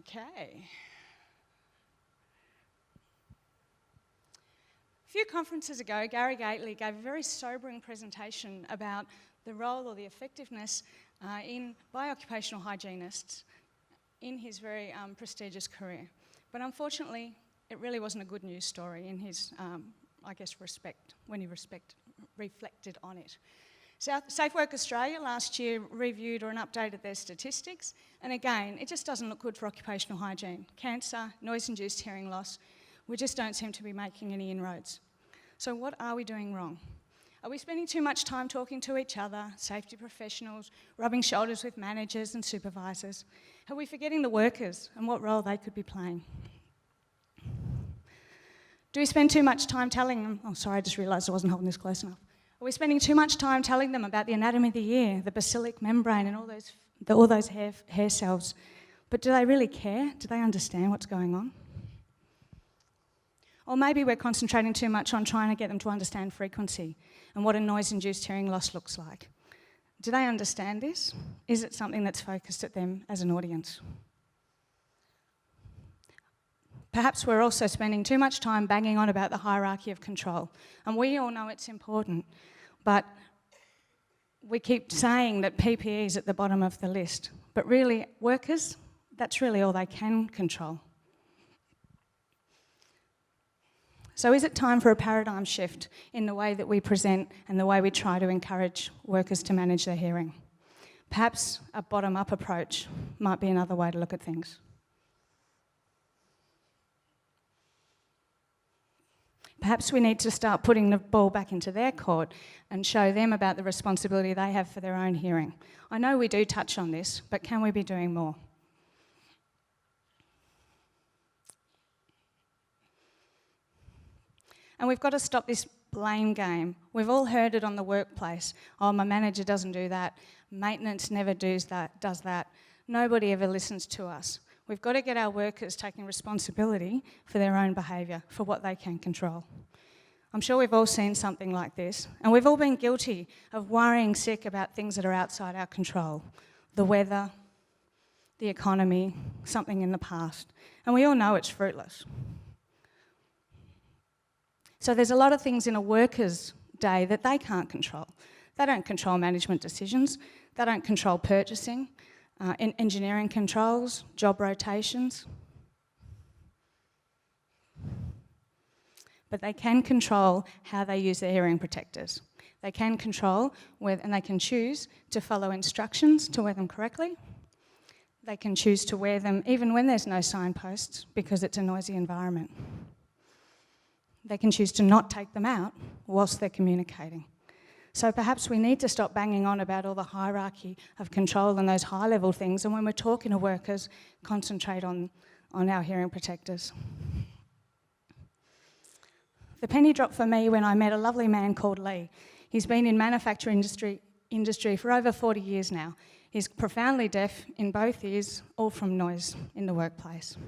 Okay. A few conferences ago, Gary Gately gave a very sobering presentation about the role or the effectiveness by occupational hygienists in his very prestigious career. But unfortunately, it really wasn't a good news story in his, respect, when he reflected on it. Safe Work Australia last year reviewed and updated their statistics, and again, it just doesn't look good for occupational hygiene. Cancer, noise-induced hearing loss, we just don't seem to be making any inroads. So what are we doing wrong? Are we spending too much time talking to each other, safety professionals, rubbing shoulders with managers and supervisors? Are we forgetting the workers and what role they could be playing? Do we spend too much time telling them, oh sorry, I just realised I wasn't holding this close enough. Are we spending too much time telling them about the anatomy of the ear, the bacillic membrane and all those hair cells? But do they really care? Do they understand what's going on? Or maybe we're concentrating too much on trying to get them to understand frequency and what a noise-induced hearing loss looks like. Do they understand this? Is it something that's focused at them as an audience? Perhaps we're also spending too much time banging on about the hierarchy of control. And we all know it's important, but we keep saying that PPE is at the bottom of the list. But really, workers, that's really all they can control. So is it time for a paradigm shift in the way that we present and the way we try to encourage workers to manage their hearing? Perhaps a bottom-up approach might be another way to look at things. Perhaps we need to start putting the ball back into their court and show them about the responsibility they have for their own hearing. I know we do touch on this, but can we be doing more? And we've got to stop this blame game. We've all heard it on the workplace. Oh, my manager doesn't do that. Maintenance never does that. Nobody ever listens to us. We've got to get our workers taking responsibility for their own behaviour, for what they can control. I'm sure we've all seen something like this, and we've all been guilty of worrying sick about things that are outside our control. The weather, the economy, something in the past. And we all know it's fruitless. So there's a lot of things in a worker's day that they can't control. They don't control management decisions. They don't control purchasing, engineering controls, job rotations. But they can control how they use their hearing protectors. They can control and they can choose to follow instructions to wear them correctly. They can choose to wear them even when there's no signposts because it's a noisy environment. They can choose to not take them out whilst they're communicating. So perhaps we need to stop banging on about all the hierarchy of control and those high-level things, and when we're talking to workers, concentrate on our hearing protectors. The penny dropped for me when I met a lovely man called Lee. He's been in manufacturing industry for over 40 years now. He's profoundly deaf in both ears, all from noise in the workplace.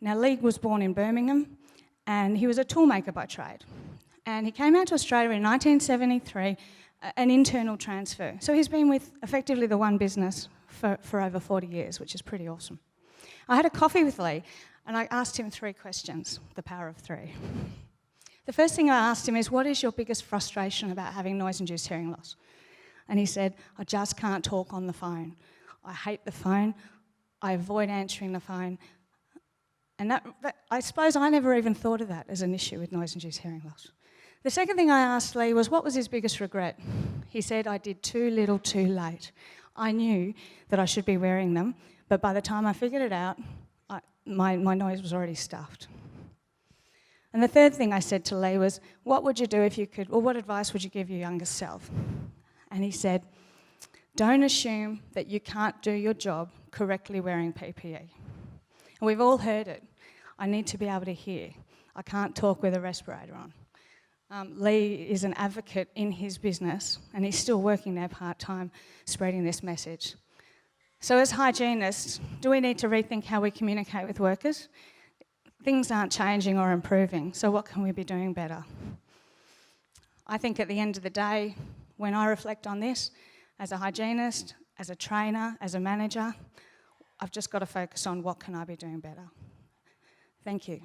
Now, Lee was born in Birmingham, and he was a toolmaker by trade. And he came out to Australia in 1973, an internal transfer. So he's been with effectively the one business for over 40 years, which is pretty awesome. I had a coffee with Lee, and I asked him 3 questions, the power of 3. The first thing I asked him is, what is your biggest frustration about having noise-induced hearing loss? And he said, I just can't talk on the phone. I hate the phone. I avoid answering the phone. And I suppose I never even thought of that as an issue with noise-induced hearing loss. The second thing I asked Lee was, what was his biggest regret? He said, I did too little too late. I knew that I should be wearing them, but by the time I figured it out, my noise was already stuffed. And the third thing I said to Lee was, what would you do if you could, or what advice would you give your younger self? And he said, don't assume that you can't do your job correctly wearing PPE. And we've all heard it. I need to be able to hear. I can't talk with a respirator on. Lee is an advocate in his business, and he's still working there part-time, spreading this message. So as hygienists, do we need to rethink how we communicate with workers? Things aren't changing or improving, so what can we be doing better? I think at the end of the day, when I reflect on this, as a hygienist, as a trainer, as a manager, I've just got to focus on what can I be doing better. Thank you.